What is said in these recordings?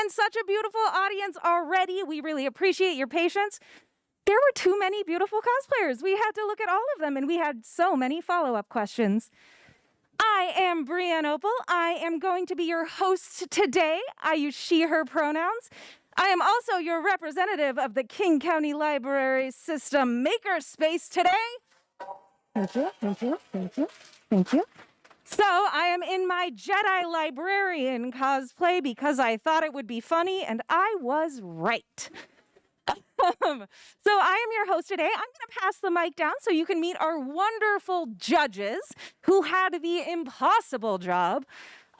been such a beautiful audience already. We really appreciate your patience. There were too many beautiful cosplayers. We had to look at all of them, and we had so many follow-up questions. I am Brianne Opal. I am going to be your host today. I use she, her pronouns. I am also your representative of the King County Library System Makerspace today. Thank you, thank you, thank you, thank you. So I am in my Jedi Librarian cosplay because I thought it would be funny, and I was right. So I am your host today. I'm going to pass the mic down so you can meet our wonderful judges who had the impossible job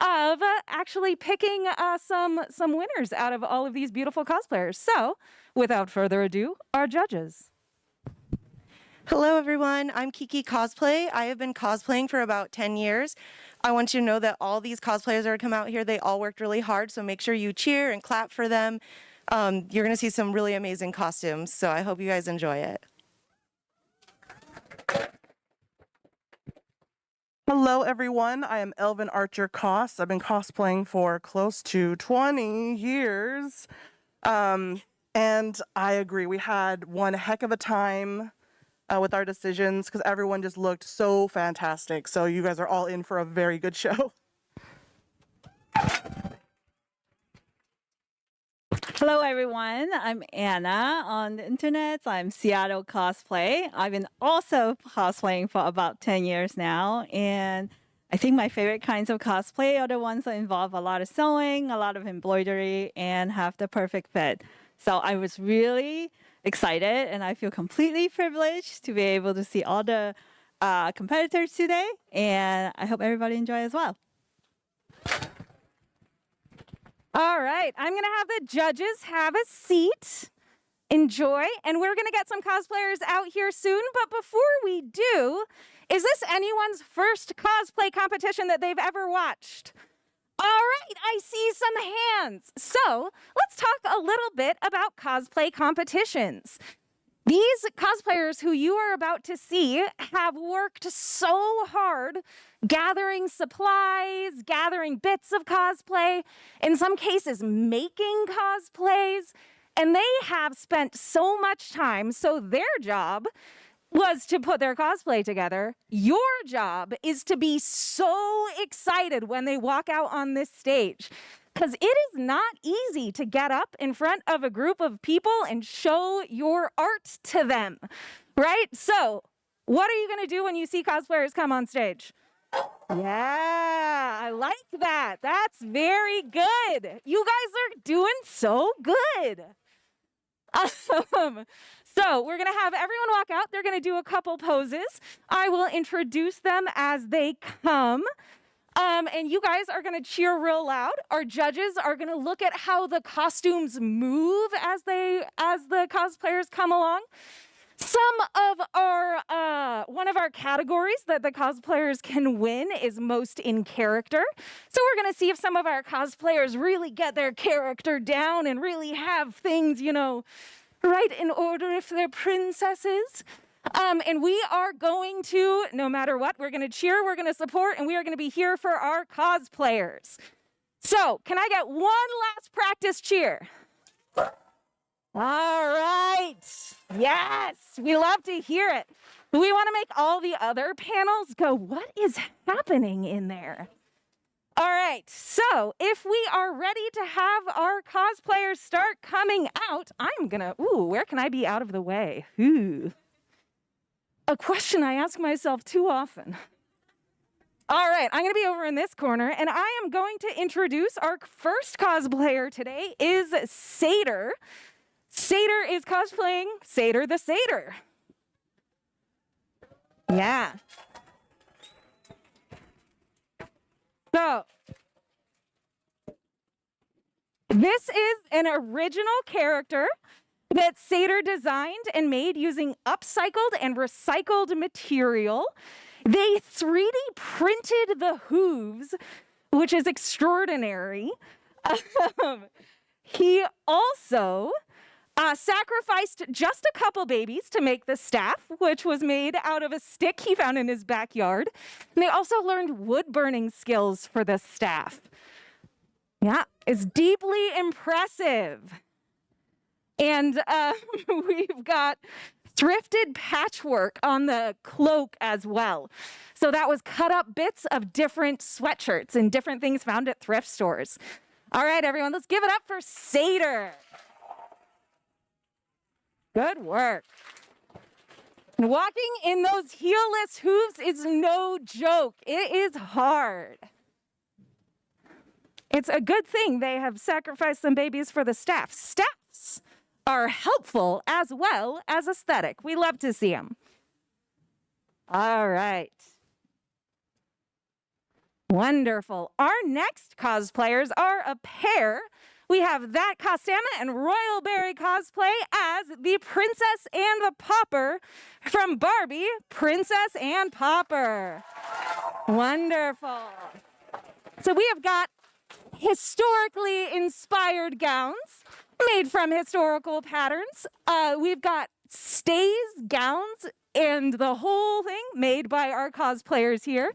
of actually picking some winners out of all of these beautiful cosplayers. So without further ado, our judges. Hello everyone, I'm Kiki Kosplay. I have been cosplaying for about 10 years. I want you to know that all these cosplayers that are come out here, they all worked really hard, so make sure you cheer and clap for them. You're going to see some really amazing costumes, so I hope you guys enjoy it. Hello everyone, I am ElvenArcher Cos. I've been cosplaying for close to 20 years. And I agree, we had one heck of a time with our decisions because everyone just looked so fantastic. So you guys are all in for a very good show. Hello everyone, I'm Anna on the internet. I'm Seattle Cosplay. I've been also cosplaying for about 10 years now, and I think my favorite kinds of cosplay are the ones that involve a lot of sewing, a lot of embroidery, and have the perfect fit. So I was really excited, and I feel completely privileged to be able to see all the competitors today, and I hope everybody enjoy as well. All right, I'm going to have the judges have a seat, enjoy, and we're going to get some cosplayers out here soon. But before we do, is this anyone's first cosplay competition that they've ever watched? All right, I see some hands. So let's talk a little bit about cosplay competitions. These cosplayers who you are about to see have worked so hard gathering supplies, gathering bits of cosplay, in some cases making cosplays, and they have spent so much time, so their job was to put their cosplay together. Your job is to be so excited when they walk out on this stage, because it is not easy to get up in front of a group of people and show your art to them, right? So what are you going to do when you see cosplayers come on stage? Yeah, I like that. That's very good. You guys are doing so good. So we're going to have everyone walk out. They're going to do a couple poses. I will introduce them as they come. And you guys are going to cheer real loud. Our judges are going to look at how the costumes move as the cosplayers come along. Some of our, one of our categories that the cosplayers can win is most in character. So we're going to see if some of our cosplayers really get their character down and really have things, you know, right in order if they're princesses. And we are going to, no matter what, we're going to cheer, we're going to support, and we are going to be here for our cosplayers. So can I get one last practice cheer? All right. Yes, we love to hear it. We want to make all the other panels go, what is happening in there? All right, so if we are ready to have our cosplayers start coming out, I'm gonna, where can I be out of the way? A question I ask myself too often. All right, I'm gonna be over in this corner, and I am going to introduce our first cosplayer today is Satyr. Satyr is cosplaying Satyr the Satyr. Yeah. So, this is an original character that Satyr designed and made using upcycled and recycled material. They 3D printed the hooves, which is extraordinary. He also sacrificed just a couple babies to make the staff, which was made out of a stick he found in his backyard. And they also learned wood burning skills for the staff. Yeah, it's deeply impressive. And we've got thrifted patchwork on the cloak as well. So that was cut up bits of different sweatshirts and different things found at thrift stores. All right, everyone, let's give it up for Seder. Good work. Walking in those heelless hooves is no joke. It is hard. It's a good thing they have sacrificed some babies for the staff. Staffs are helpful as well as aesthetic. We love to see them. All right. Wonderful. Our next cosplayers are a pair. We have That Costama and Royalberry Cosplay as the Princess and the Pauper from Barbie, Princess and Pauper. Wonderful. So we have got historically inspired gowns made from historical patterns. We've got stays, gowns, and the whole thing made by our cosplayers here.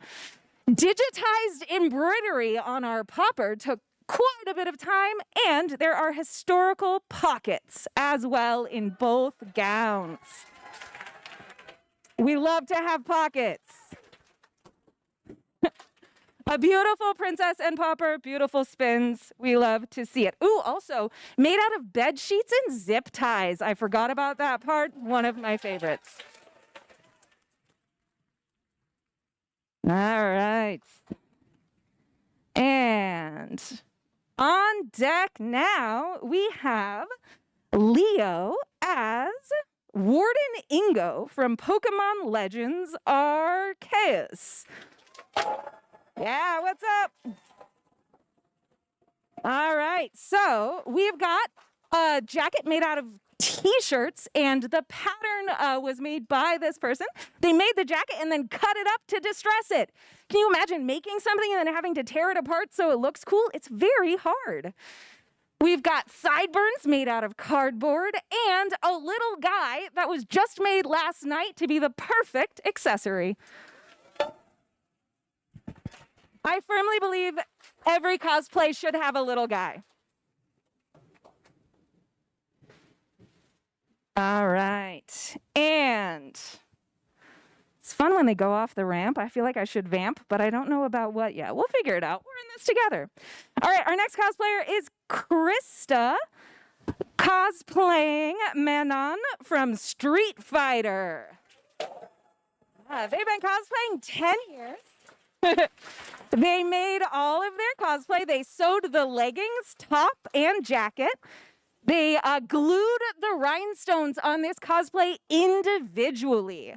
Digitized embroidery on our Pauper took quite a bit of time, and there are historical pockets as well in both gowns. We love to have pockets. A beautiful princess and pauper, beautiful spins. We love to see it. Ooh, also made out of bed sheets and zip ties. I forgot about that part. One of my favorites. All right. And on deck now, we have Leo as Warden Ingo from Pokemon Legends Arceus. Yeah, what's up? All right, so we've got a jacket made out of t-shirts, and the pattern was made by this person. They made the jacket and then cut it up to distress it. Can you imagine making something and then having to tear it apart so it looks cool? It's very hard. We've got sideburns made out of cardboard and a little guy that was just made last night to be the perfect accessory. I firmly believe every cosplay should have a little guy. All right. And it's fun when they go off the ramp. I feel like I should vamp, but I don't know about what yet. We'll figure it out. We're in this together. All right. Our next cosplayer is Krista, cosplaying Manon from Street Fighter. They've been cosplaying 10 years. They made all of their cosplay. They sewed the leggings, top, and jacket. They glued the rhinestones on this cosplay individually.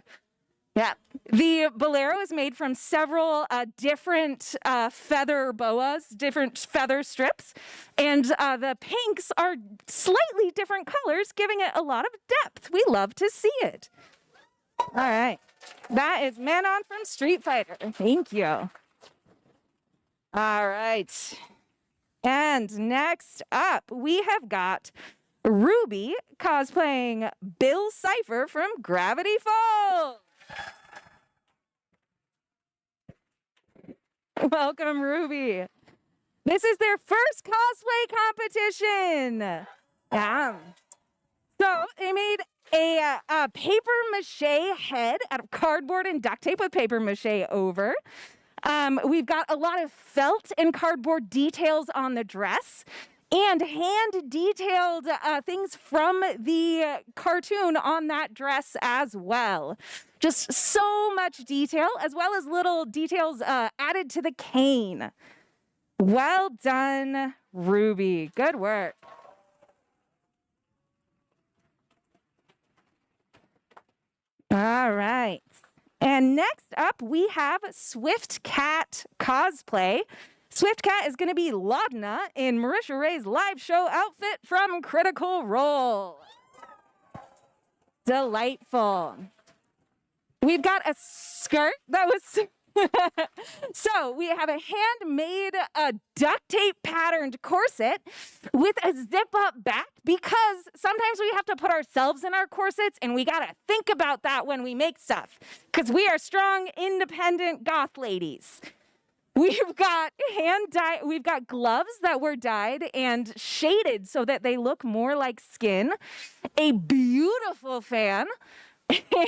Yeah. The bolero is made from several different feather boas, different feather strips. And the pinks are slightly different colors, giving it a lot of depth. We love to see it. All right. That is Manon from Street Fighter. Thank you. All right. And next up, we have got Ruby cosplaying Bill Cipher from Gravity Falls. Welcome, Ruby. This is their first cosplay competition. Yeah. So they made a paper mache head out of cardboard and duct tape with paper mache over. We've got a lot of felt and cardboard details on the dress and hand detailed things from the cartoon on that dress as well. Just so much detail, as well as little details added to the cane. Well done, Ruby. Good work. All right. And next up, we have Swift Cat Cosplay. Swift Cat is going to be Laudna in Marisha Ray's live show outfit from Critical Role. Delightful. We've got a skirt that was... So we have a handmade duct tape patterned corset with a zip up back, because sometimes we have to put ourselves in our corsets, and we got to think about that when we make stuff, because we are strong, independent goth ladies. We've got we've got gloves that were dyed and shaded so that they look more like skin, a beautiful fan,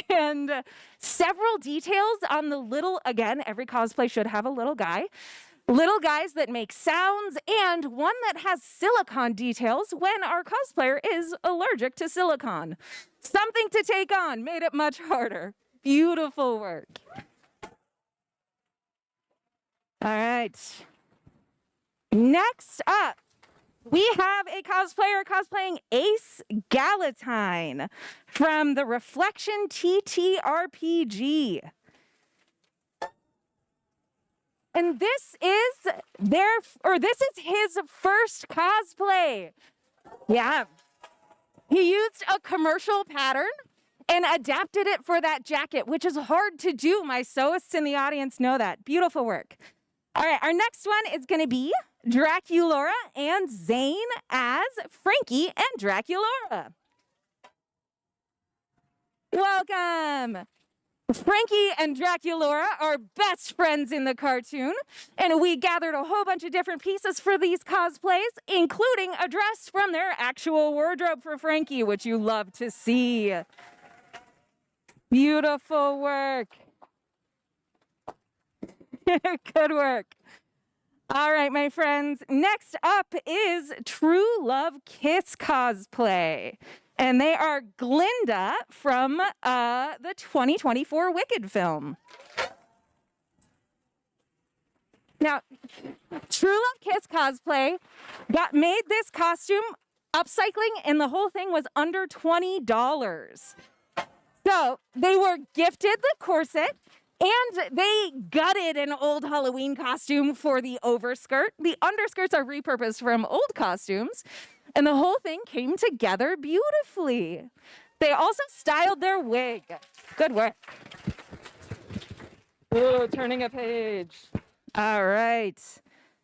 and several details on the little, again, every cosplay should have a little guys that make sounds, and one that has silicone details when our cosplayer is allergic to silicone. Something to take on, made it much harder. Beautiful work. All right. Next up, we have a cosplayer cosplaying Ace Galatine from the Reflection TTRPG. And this is his first cosplay. Yeah. He used a commercial pattern and adapted it for that jacket, which is hard to do. My sewists in the audience know that. Beautiful work. All right, our next one is going to be Draculora and Zane as Frankie and Draculora. Welcome. Frankie and Draculora are best friends in the cartoon, and we gathered a whole bunch of different pieces for these cosplays, including a dress from their actual wardrobe for Frankie, which you love to see. Beautiful work. Good work. All right, my friends. Next up is True Love Kiss Cosplay. And they are Glinda from the 2024 Wicked film. Now, True Love Kiss Cosplay made this costume upcycling, and the whole thing was under $20. So they were gifted the corset, and they gutted an old Halloween costume for the overskirt. The underskirts are repurposed from old costumes, and the whole thing came together beautifully. They also styled their wig. Good work. Ooh, turning a page. All right.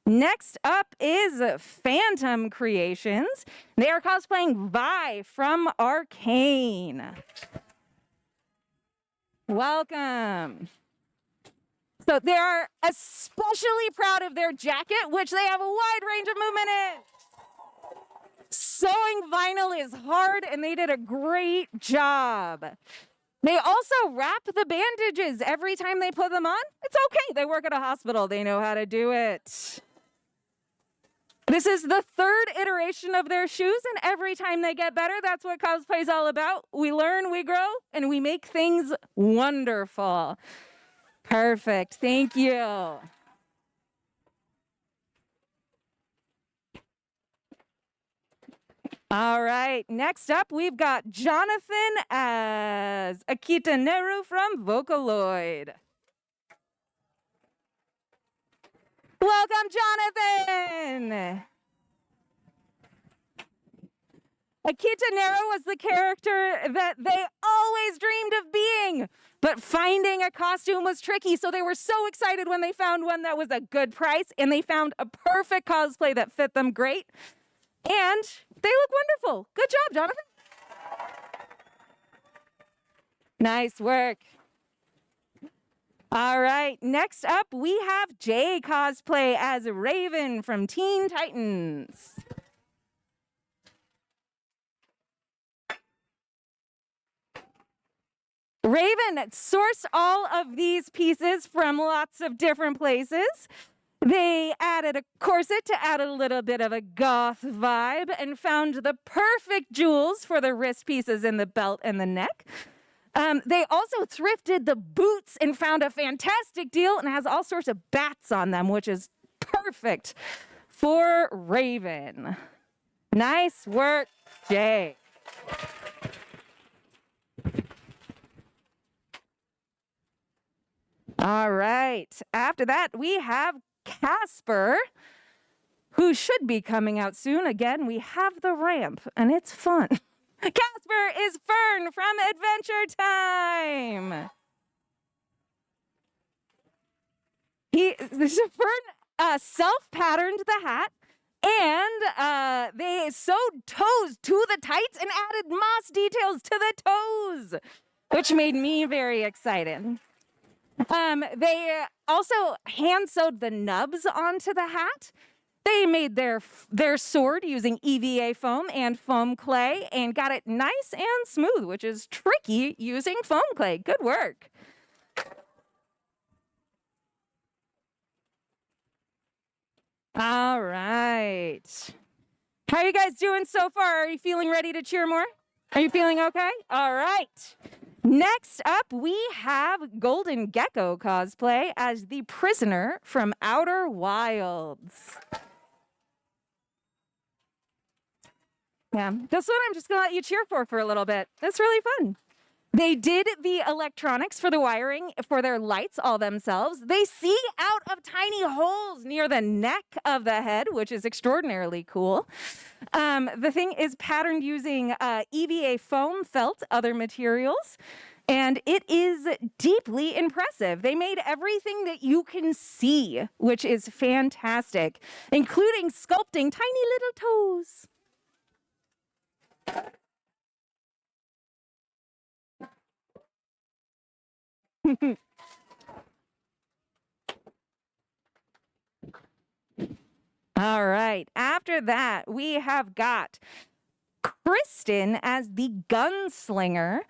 Next up is Phantom Creations. They are cosplaying Vi from Arcane. Welcome. So they are especially proud of their jacket, which they have a wide range of movement in. Sewing vinyl is hard, and they did a great job. They also wrap the bandages every time they put them on. It's okay. They work at a hospital. They know how to do it. This is the third iteration of their shoes, and every time they get better, that's what cosplay is all about. We learn, we grow, and we make things wonderful. Perfect. Thank you. All right. Next up, we've got Jonathan as Akita Neru from Vocaloid. Welcome, Jonathan. Akita Neru was the character that they always dreamed of being, but finding a costume was tricky, so they were so excited when they found one that was a good price, and they found a perfect cosplay that fit them great, and they look wonderful. Good job, Jonathan. Nice work. All right, next up, we have Jay Cosplay as Raven from Teen Titans. Raven sourced all of these pieces from lots of different places. They added a corset to add a little bit of a goth vibe and found the perfect jewels for the wrist pieces and the belt and the neck. They also thrifted the boots and found a fantastic deal, and it has all sorts of bats on them, which is perfect for Raven. Nice work, Jay. All right. After that, we have Casper, who should be coming out soon. Again, we have the ramp, and it's fun. Casper is Fern from Adventure Time. Fern self-patterned the hat, and they sewed toes to the tights and added moss details to the toes, which made me very excited. They also hand sewed the nubs onto the hat. They made their sword using EVA foam and foam clay and got it nice and smooth, which is tricky using foam clay. Good work. All right. How are you guys doing so far? Are you feeling ready to cheer more? Are you feeling okay? All right. Next up, we have Golden Gecko Cosplay as the prisoner from Outer Wilds. Yeah, this one I'm just going to let you cheer for a little bit. It's really fun. They did the electronics for the wiring for their lights all themselves. They see out of tiny holes near the neck of the head, which is extraordinarily cool. The thing is patterned using EVA foam, felt, other materials, and it is deeply impressive. They made everything that you can see, which is fantastic, including sculpting tiny little toes. All right. After that, we have got Kristen as the gunslinger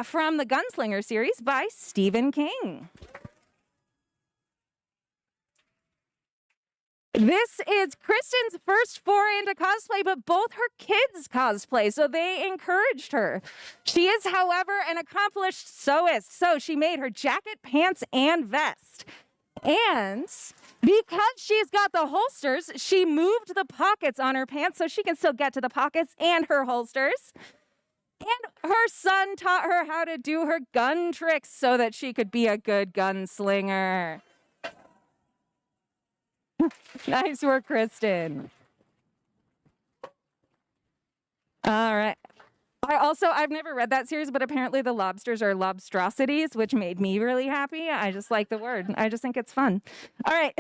from the Gunslinger series by Stephen King. This is Kristen's first foray into cosplay, but both her kids cosplay, so they encouraged her. She is, however, an accomplished sewist, so she made her jacket, pants, and vest. And because she's got the holsters, she moved the pockets on her pants so she can still get to the pockets and her holsters. And her son taught her how to do her gun tricks so that she could be a good gunslinger. Nice work, Kristen. All right. I've never read that series, but apparently the lobsters are lobstrosities, which made me really happy. I just like the word. I just think it's fun. All right.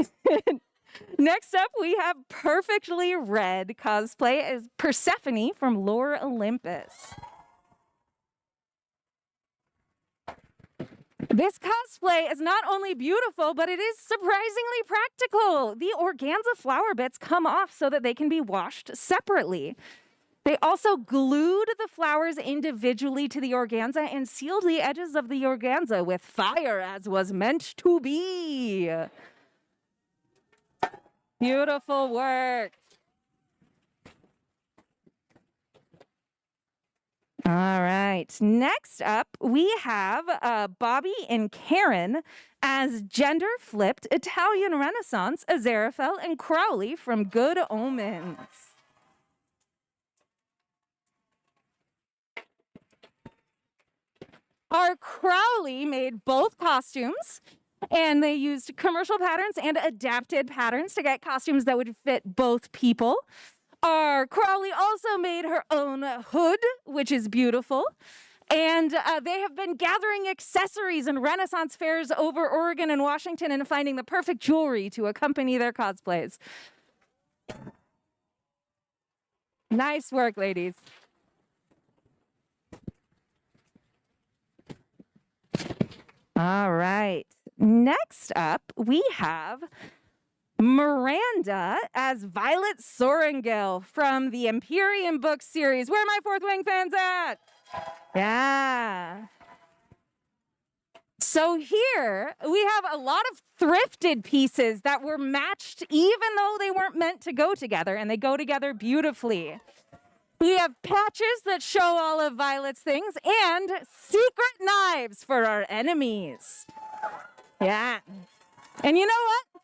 Next up, we have Perfectly Red cosplay as Persephone from Lore Olympus. This cosplay is not only beautiful, but it is surprisingly practical. The organza flower bits come off so that they can be washed separately. They also glued the flowers individually to the organza and sealed the edges of the organza with fire, as was meant to be. Beautiful work. All right. Next up, we have Bobby and Karen as gender-flipped Italian Renaissance Aziraphale and Crowley from Good Omens. Our Crowley made both costumes, and they used commercial patterns and adapted patterns to get costumes that would fit both people. Our Crowley also made her own hood, which is beautiful. And they have been gathering accessories and Renaissance fairs over Oregon and Washington and finding the perfect jewelry to accompany their cosplays. Nice work, ladies. All right. Next up, we have Miranda as Violet Sorrengail from the Imperium book series. Where are my Fourth Wing fans at? Yeah. So here we have a lot of thrifted pieces that were matched even though they weren't meant to go together, and they go together beautifully. We have patches that show all of Violet's things and secret knives for our enemies. Yeah. And you know what?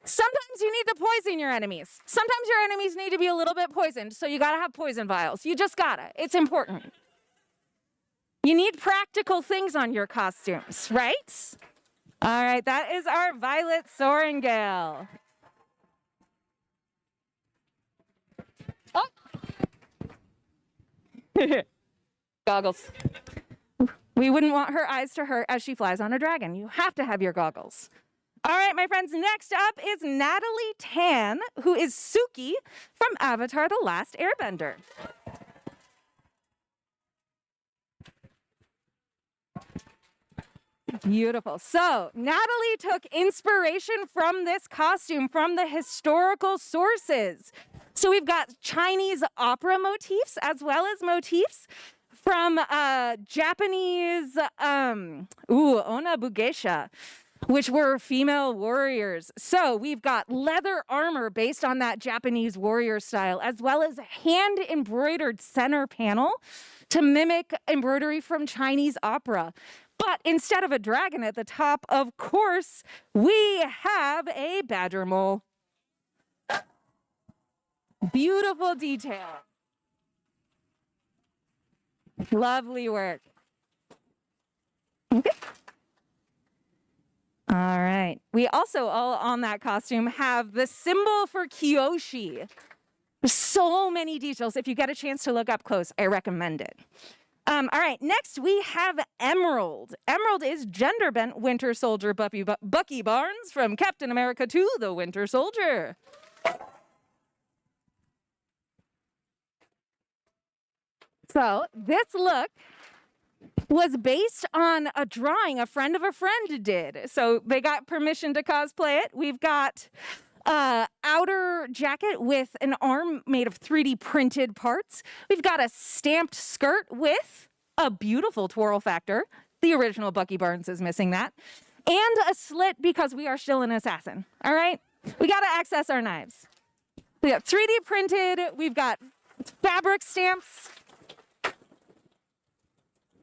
Sometimes you need to poison your enemies. Sometimes your enemies need to be a little bit poisoned, so you gotta have poison vials. You just gotta. It's important. You need practical things on your costumes, right? All right, that is our Violet Sorrengail. Oh. Goggles. We wouldn't want her eyes to hurt as she flies on a dragon. You have to have your goggles. All right, my friends, next up is Natalie Tan, who is Suki from Avatar: The Last Airbender. Beautiful. So Natalie took inspiration from this costume from the historical sources. So we've got Chinese opera motifs as well as motifs from Japanese onabugeisha, which were female warriors. So we've got leather armor based on that Japanese warrior style, as well as hand embroidered center panel to mimic embroidery from Chinese opera. But instead of a dragon at the top, of course, we have a badger mole. Beautiful detail. Lovely work. Okay. All right. We also, all on that costume, have the symbol for Kyoshi. There's so many details. If you get a chance to look up close, I recommend it. All right, next we have Emerald. Emerald is gender-bent Winter Soldier Bucky Barnes from Captain America 2, The Winter Soldier. So this look was based on a drawing a friend of a friend did. So they got permission to cosplay it. We've got outer jacket with an arm made of 3D printed parts. We've got a stamped skirt with a beautiful twirl factor. The original Bucky Barnes is missing that. And a slit because we are still an assassin. All right? We got to access our knives. We got 3D printed. We've got fabric stamps.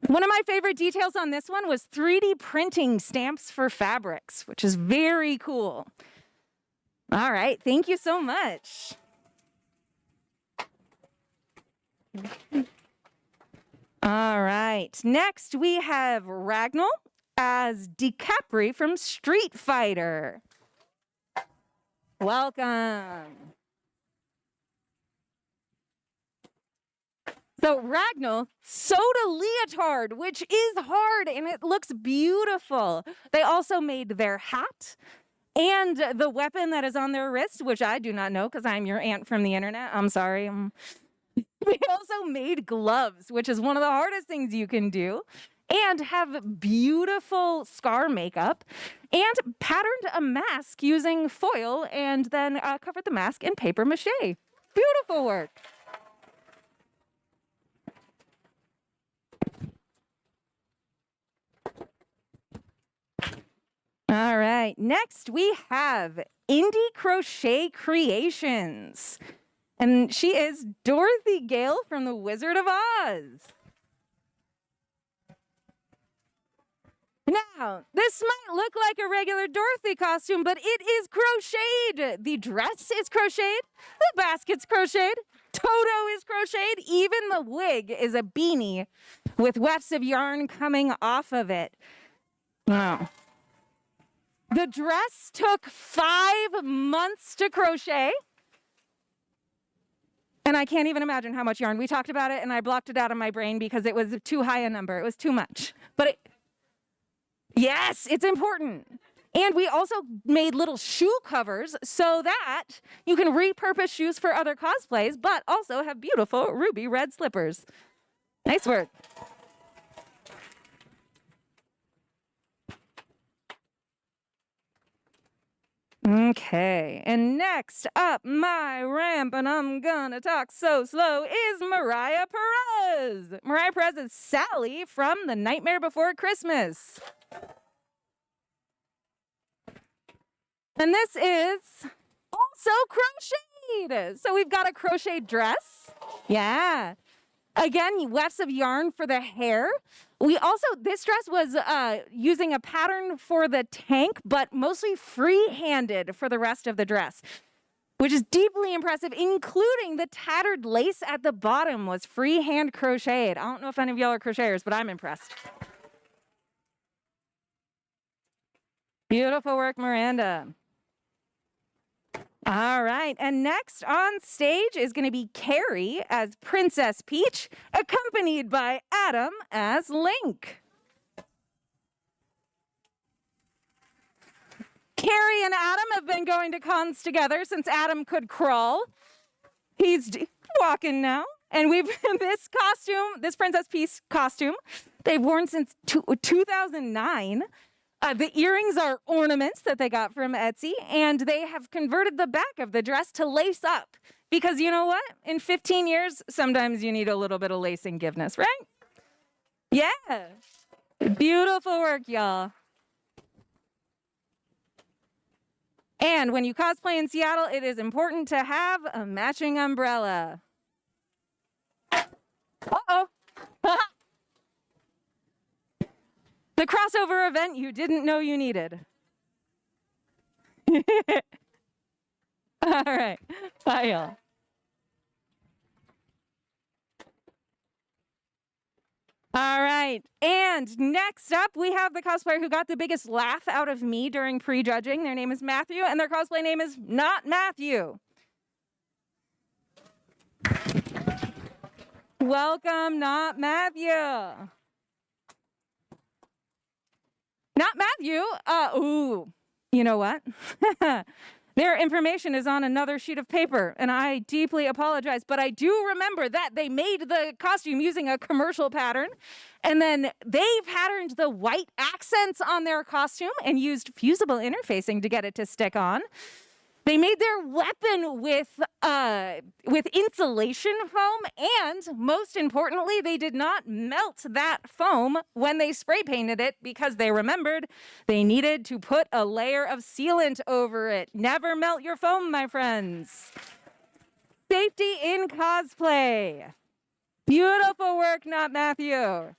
One of my favorite details on this one was 3D printing stamps for fabrics, which is very cool. All right, thank you so much. All right, next we have Ragnall as DiCaprio from Street Fighter. Welcome. So Ragnall sewed a leotard, which is hard and it looks beautiful. They also made their hat and the weapon that is on their wrist, which I do not know because I'm your aunt from the internet. I'm sorry. We also made gloves, which is one of the hardest things you can do, and have beautiful scar makeup, and patterned a mask using foil and then covered the mask in paper mache. Beautiful work. All right, next we have Indie Crochet Creations. And she is Dorothy Gale from The Wizard of Oz. Now, this might look like a regular Dorothy costume, but it is crocheted. The dress is crocheted, the basket's crocheted, Toto is crocheted, even the wig is a beanie with wefts of yarn coming off of it. Wow. The dress took 5 months to crochet. And I can't even imagine how much yarn. We talked about it and I blocked it out of my brain because it was too high a number. It was too much. But yes, it's important. And we also made little shoe covers so that you can repurpose shoes for other cosplays, but also have beautiful ruby red slippers. Nice work. Okay, and next up my ramp, and I'm gonna talk so slow, is Mariah Perez. Mariah Perez is Sally from The Nightmare Before Christmas. And this is also crocheted. So we've got a crocheted dress. Yeah. Again, wefts of yarn for the hair. We also, this dress was using a pattern for the tank, but mostly free-handed for the rest of the dress, which is deeply impressive, including the tattered lace at the bottom was freehand crocheted. I don't know if any of y'all are crocheters, but I'm impressed. Beautiful work, Miranda. All right, and next on stage is going to be Carrie as Princess Peach, accompanied by Adam as Link. Carrie and Adam have been going to cons together since Adam could crawl. He's walking now. And we've this costume, this Princess Peach costume, They've worn since 2009. The earrings are ornaments that they got from Etsy, and they have converted the back of the dress to lace up. Because you know what? In 15 years, sometimes you need a little bit of lacing giveness, right? Yeah. Beautiful work, y'all. And when you cosplay in Seattle, it is important to have a matching umbrella. Uh-oh. The crossover event you didn't know you needed. All right. Bye, y'all. All right. And next up, we have the cosplayer who got the biggest laugh out of me during pre-judging. Their name is Matthew, and their cosplay name is Not Matthew. Welcome, Not Matthew. Not Matthew. Ooh, you know what? Their information is on another sheet of paper, and I deeply apologize, but I do remember that they made the costume using a commercial pattern, and then they patterned the white accents on their costume and used fusible interfacing to get it to stick on. They made their weapon with insulation foam, and most importantly, they did not melt that foam when they spray painted it because they remembered they needed to put a layer of sealant over it. Never melt your foam, my friends. Safety in cosplay. Beautiful work, Not Matthew. All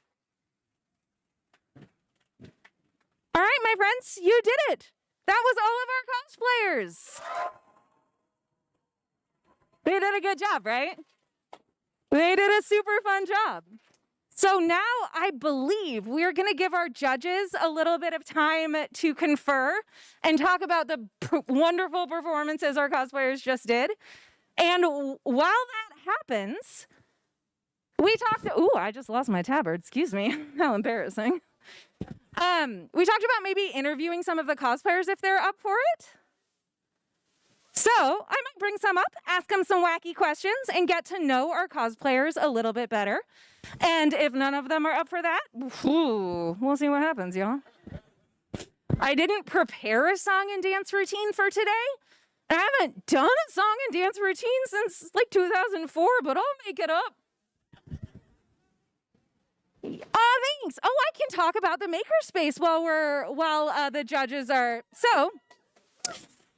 right, my friends, you did it. That was all of our cosplayers. They did a good job, right? They did a super fun job. So now I believe we're going to give our judges a little bit of time to confer and talk about the wonderful performances our cosplayers just did. And while that happens, we talked, I just lost my tabard. Excuse me. How embarrassing. We talked about maybe interviewing some of the cosplayers if they're up for it. So I might bring some up, ask them some wacky questions, and get to know our cosplayers a little bit better. And if none of them are up for that, we'll see what happens, y'all. I didn't prepare a song and dance routine for today. I haven't done a song and dance routine since like 2004, but I'll make it up. Thanks. Oh, I can talk about the makerspace while the judges are. So,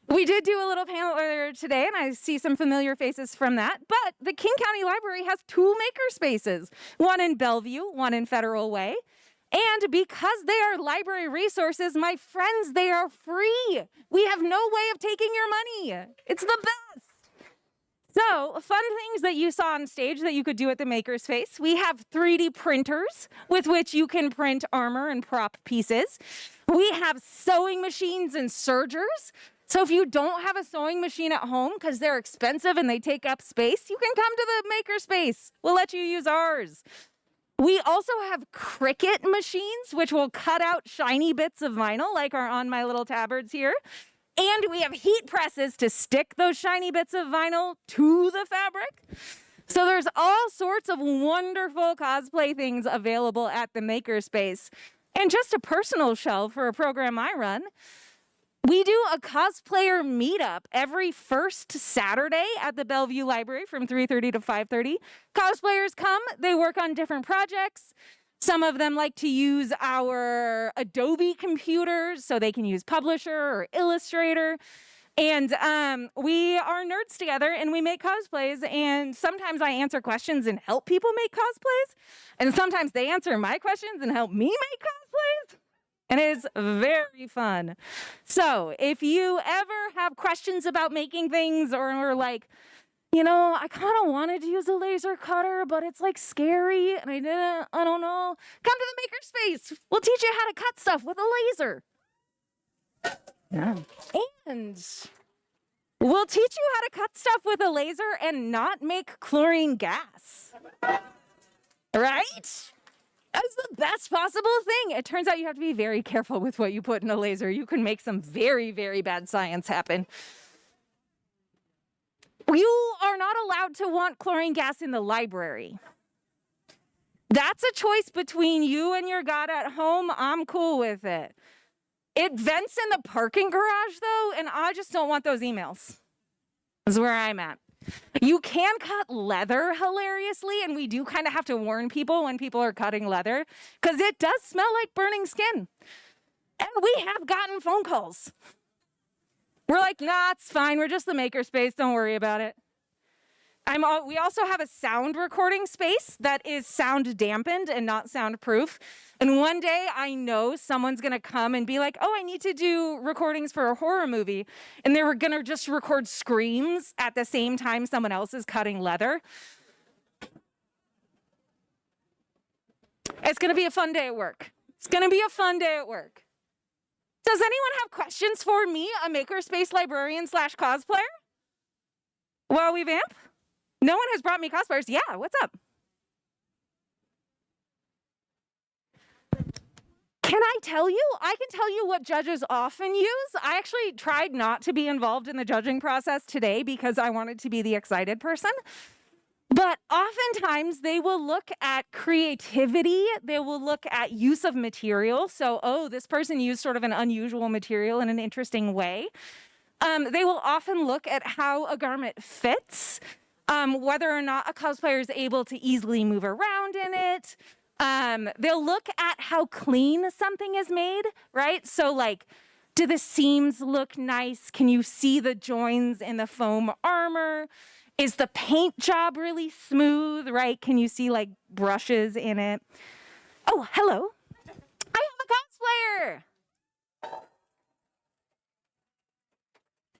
we did do a little panel earlier today, and I see some familiar faces from that. But the King County Library has 2 makerspaces, one in Bellevue, one in Federal Way. And because they are library resources, my friends, they are free. We have no way of taking your money. It's the best. So, fun things that you saw on stage that you could do at the Makerspace. We have 3D printers with which you can print armor and prop pieces. We have sewing machines and sergers. So if you don't have a sewing machine at home because they're expensive and they take up space, you can come to the Makerspace. We'll let you use ours. We also have Cricut machines, which will cut out shiny bits of vinyl like are on my little tabards here. And we have heat presses to stick those shiny bits of vinyl to the fabric. So there's all sorts of wonderful cosplay things available at the Makerspace. And just a personal shell for a program I run, we do a cosplayer meetup every first Saturday at the Bellevue Library from 3:30 to 5:30. Cosplayers come, they work on different projects. Some of them like to use our Adobe computers so they can use Publisher or Illustrator. And we are nerds together and we make cosplays. And sometimes I answer questions and help people make cosplays. And sometimes they answer my questions and help me make cosplays. And it is very fun. So if you ever have questions about making things or like, you know, I kind of wanted to use a laser cutter, but it's like scary and I don't know. Come to the Makerspace. We'll teach you how to cut stuff with a laser. Yeah. And we'll teach you how to cut stuff with a laser and not make chlorine gas. Right? That's the best possible thing. It turns out you have to be very careful with what you put in a laser. You can make some very, very bad science happen. You are not allowed to want chlorine gas in the library. That's a choice between you and your God at home. I'm cool with it. It vents in the parking garage, though, and I just don't want those emails. That's where I'm at. You can cut leather hilariously, and we do kind of have to warn people when people are cutting leather because it does smell like burning skin. And we have gotten phone calls. We're like, nah, it's fine. We're just the makerspace. Don't worry about it. We also have a sound recording space that is sound dampened and not soundproof. And one day I know someone's going to come and be like, oh, I need to do recordings for a horror movie. And they were going to just record screams at the same time someone else is cutting leather. It's going to be a fun day at work. It's going to be a fun day at work. Does anyone have questions for me, a makerspace librarian / cosplayer? While we vamp? No one has brought me cosplayers. Yeah, what's up? Can I tell you? I can tell you what judges often use. I actually tried not to be involved in the judging process today because I wanted to be the excited person. But oftentimes they will look at creativity. They will look at use of material. So, oh, this person used sort of an unusual material in an interesting way. They will often look at how a garment fits. Whether or not a cosplayer is able to easily move around in it. They'll look at how clean something is made, right? So like, do the seams look nice? Can you see the joins in the foam armor? Is the paint job really smooth, right? Can you see like brushes in it? Oh, hello. I have a cosplayer.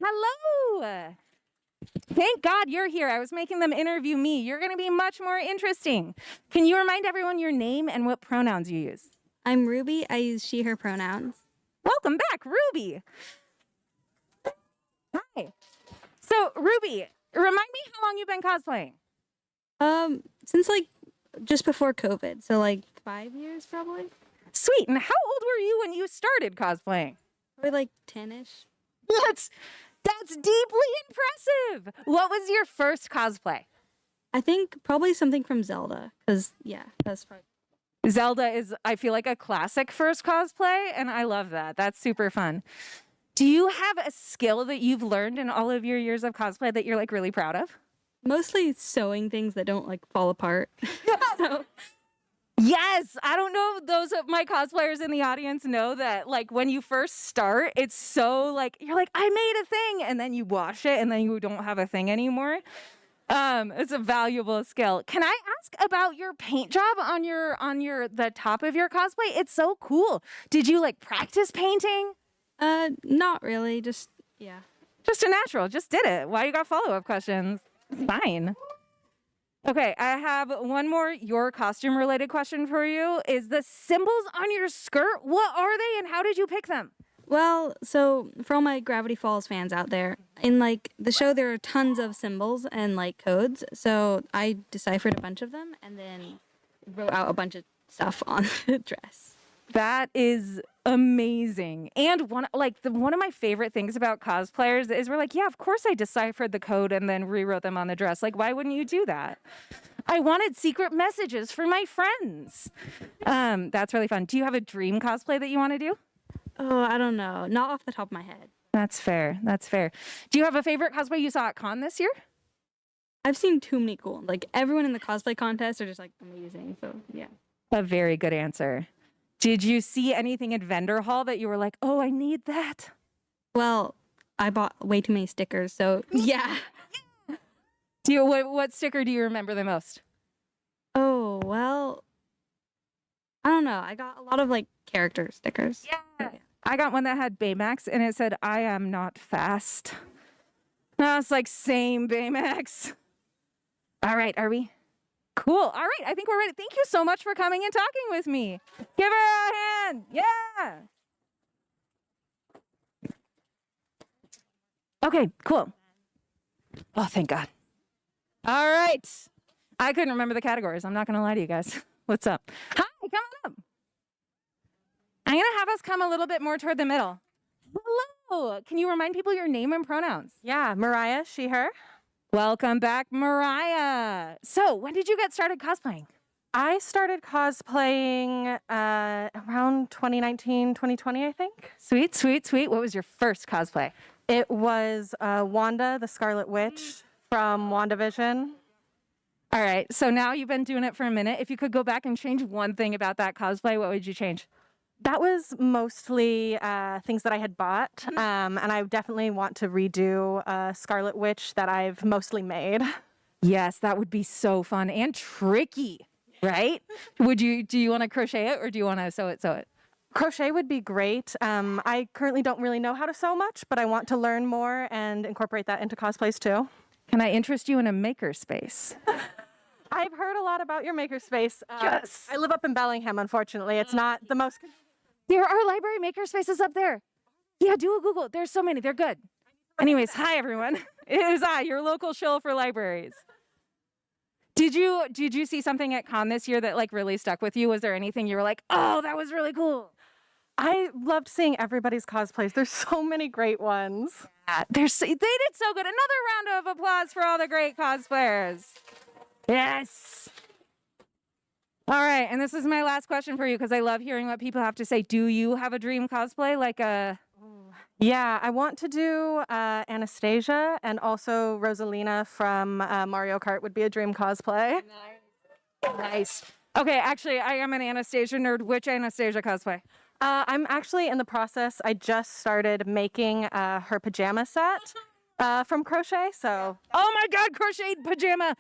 Hello. Thank God you're here. I was making them interview me. You're going to be much more interesting. Can you remind everyone your name and what pronouns you use? I'm Ruby. I use she, her pronouns. Welcome back, Ruby. Hi. So, Ruby, remind me how long you've been cosplaying. Since like just before COVID, so like 5 years probably. Sweet. And how old were you when you started cosplaying? Probably like 10-ish. That's deeply impressive. What was your first cosplay? I think probably something from Zelda, because yeah, that's probably. Zelda is, I feel like, a classic first cosplay, and I love that. That's super fun. Do you have a skill that you've learned in all of your years of cosplay that you're like really proud of? Mostly sewing things that don't like fall apart. So. Yes, I don't know if those of my cosplayers in the audience know that like when you first start, it's so like, you're like, I made a thing, and then you wash it and then you don't have a thing anymore. It's a valuable skill. Can I ask about your paint job on the top of your cosplay? It's so cool. Did you like practice painting? Not really, just yeah. Just a natural, just did it. Why you got follow-up questions? It's fine. Okay, I have one more your costume related question for you. Is the symbols on your skirt, what are they and how did you pick them? Well, so for all my Gravity Falls fans out there, in like the show there are tons of symbols and like codes. So I deciphered a bunch of them and then wrote out a bunch of stuff on the dress. That is amazing. And one of my favorite things about cosplayers is we're like, yeah, of course I deciphered the code and then rewrote them on the dress. Like, why wouldn't you do that? I wanted secret messages for my friends. That's really fun. Do you have a dream cosplay that you want to do? Oh, I don't know. Not off the top of my head. That's fair. That's fair. Do you have a favorite cosplay you saw at con this year? I've seen too many cool. Like everyone in the cosplay contest are just like amazing. So yeah. A very good answer. Did you see anything at vendor hall that you were like, oh, I need that? Well, I bought way too many stickers, so yeah. What sticker do you remember the most? Oh, well, I don't know. I got a lot of like character stickers. Yeah. I got one that had Baymax and it said, I am not fast. I was like, same Baymax. All right, are we? Cool. All right, I think we're ready. Thank you so much for coming and talking with me. Give her a hand. Yeah. Okay, cool. Oh, thank God. All right. I couldn't remember the categories. I'm not going to lie to you guys. What's up? Hi, come on up. I'm going to have us come a little bit more toward the middle. Hello. Can you remind people your name and pronouns? Yeah, Mariah, she, her. Welcome back, Mariah. So, when did you get started cosplaying? I started cosplaying around 2019, 2020, I think. Sweet, sweet, sweet. What was your first cosplay? It was Wanda, the Scarlet Witch from WandaVision. All right, so now you've been doing it for a minute. If you could go back and change one thing about that cosplay, what would you change? That was mostly things that I had bought, and I definitely want to redo Scarlet Witch that I've mostly made. Yes, that would be so fun and tricky, right? Do you want to crochet it or do you want to sew it? Crochet would be great. I currently don't really know how to sew much, but I want to learn more and incorporate that into cosplays too. Can I interest you in a makerspace? I've heard a lot about your makerspace. Yes. I live up in Bellingham, unfortunately. It's not the most... There are library makerspaces up there. Yeah, do a Google. There's so many. They're good. Anyways, hi everyone. It is I, your local shill for libraries. Did you see something at con this year that like really stuck with you? Was there anything you were like, oh, that was really cool? I loved seeing everybody's cosplays. There's so many great ones. Yeah, they did so good. Another round of applause for all the great cosplayers. Yes. All right, and this is my last question for you because I love hearing what people have to say. Do you have a dream cosplay? Like a... Yeah, I want to do Anastasia, and also Rosalina from Mario Kart would be a dream cosplay. Nice. Okay, actually, I am an Anastasia nerd. Which Anastasia cosplay? I'm actually in the process. I just started making her pajama set from crochet, so... Oh my God, crocheted pajama.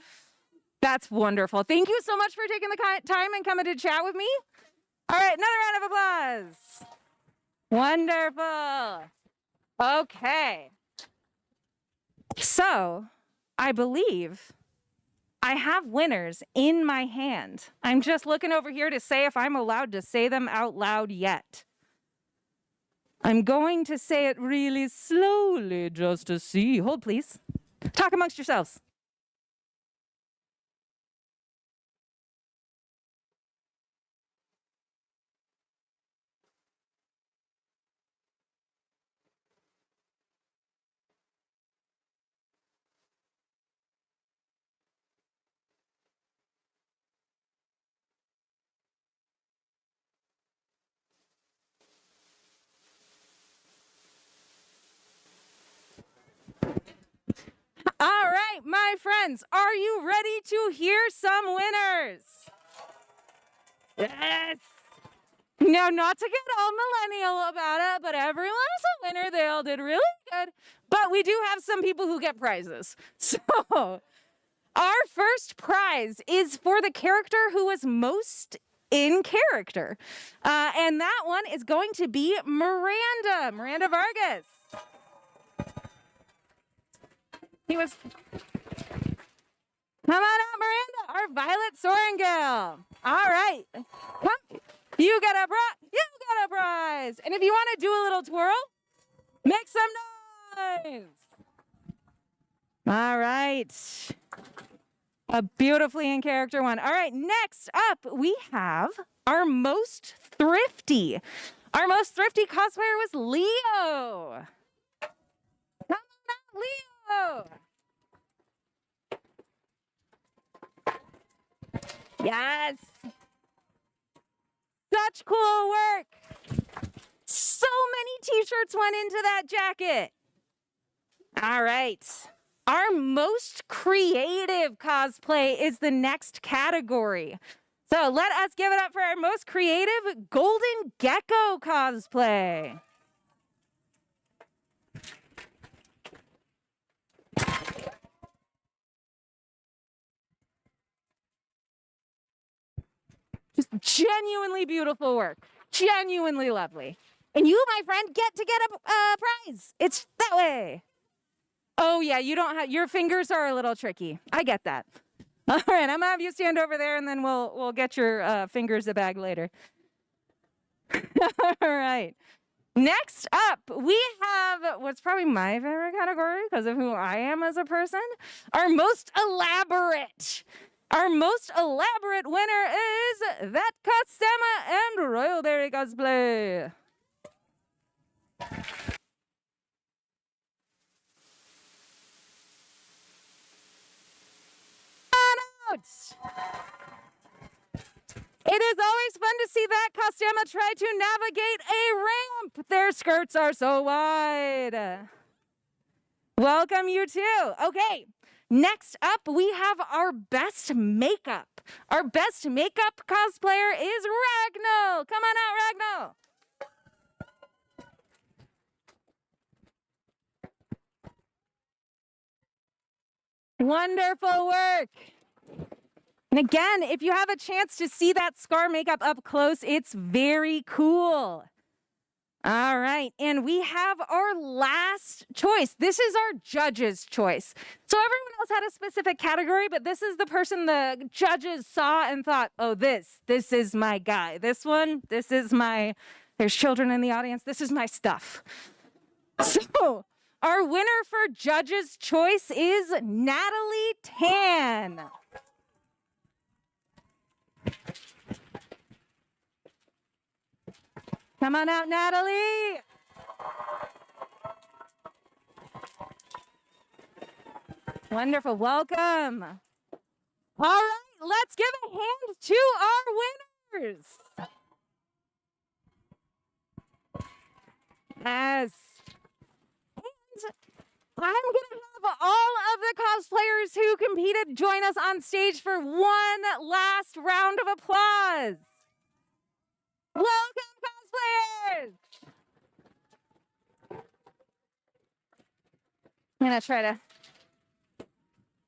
That's wonderful. Thank you so much for taking the time and coming to chat with me. All right, another round of applause. Wonderful. Okay. So, I believe I have winners in my hand. I'm just looking over here to say if I'm allowed to say them out loud yet. I'm going to say it really slowly just to see. Hold, please. Talk amongst yourselves. All right, my friends, are you ready to hear some winners? Yes. No, not to get all millennial about it, but everyone's a winner. They all did really good. But we do have some people who get prizes. So, our first prize is for the character who was most in character. And that one is going to be Miranda Vargas. Come on out, Miranda, our Violet Sorengale. All right, come. You got a prize. And if you want to do a little twirl, make some noise. All right. A beautifully in character one. All right, next up, we have our most thrifty. Our most thrifty cosplayer was Leo. Come on out, Leo. Yes. Such cool work. So many t-shirts went into that jacket. All right. Our most creative cosplay is the next category. So let us give it up for our most creative Golden Gecko cosplay. Just genuinely beautiful work. Genuinely lovely. And you, my friend, get a prize. It's that way. Oh yeah, you don't have, your fingers are a little tricky. I get that. All right, I'm gonna have you stand over there and then we'll get your fingers a bag later. All right. Next up, we have what's probably my favorite category because of who I am as a person. Our most elaborate. Our most elaborate winner is That Costema and Royalberry Cosplay. Out. always fun to see that Costema try to navigate a ramp. Their skirts are so wide. Welcome, you too. Okay, next up, we have our best makeup. Our best makeup cosplayer is Ragno. Come on out, Ragno. Wonderful work. And again, if you have a chance to see that scar makeup up close, it's very cool. All right, and we have our last choice. This is our judge's choice. So everyone else had a specific category, but this is the person the judges saw and thought, oh, this is my guy. This one, this is my, there's children in the audience, this is my stuff. So our winner for judge's choice is Natalie Tan. Come on out, Natalie. Wonderful. Welcome. All right, let's give a hand to our winners. Yes. And I'm going to have all of the cosplayers who competed join us on stage for one last round of applause. Welcome, cosplayers! I'm gonna try to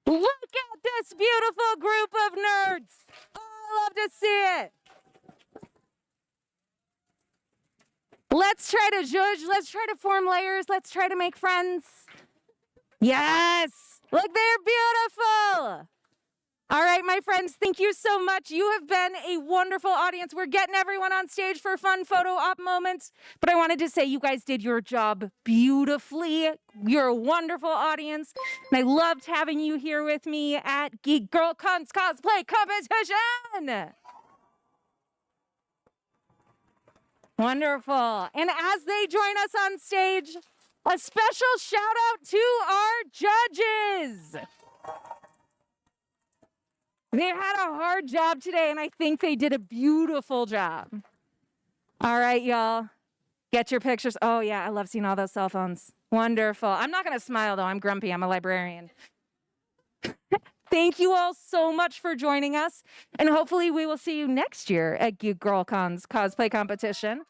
look at this beautiful group of nerds. Oh, I love to see it. Let's try to judge. Let's try to form layers. Let's try to make friends. Yes! Look, they're beautiful! All right, my friends, thank you so much. You have been a wonderful audience. We're getting everyone on stage for fun photo op moments, but I wanted to say you guys did your job beautifully. You're a wonderful audience, and I loved having you here with me at GeekGirlCon Cosplay Competition. Wonderful. And as they join us on stage, a special shout out to our judges. They had a hard job today, and I think they did a beautiful job. All right, y'all. Get your pictures. Oh, yeah, I love seeing all those cell phones. Wonderful. I'm not going to smile, though. I'm grumpy. I'm a librarian. Thank you all so much for joining us, and hopefully we will see you next year at GeekGirlCon's Cosplay Competition.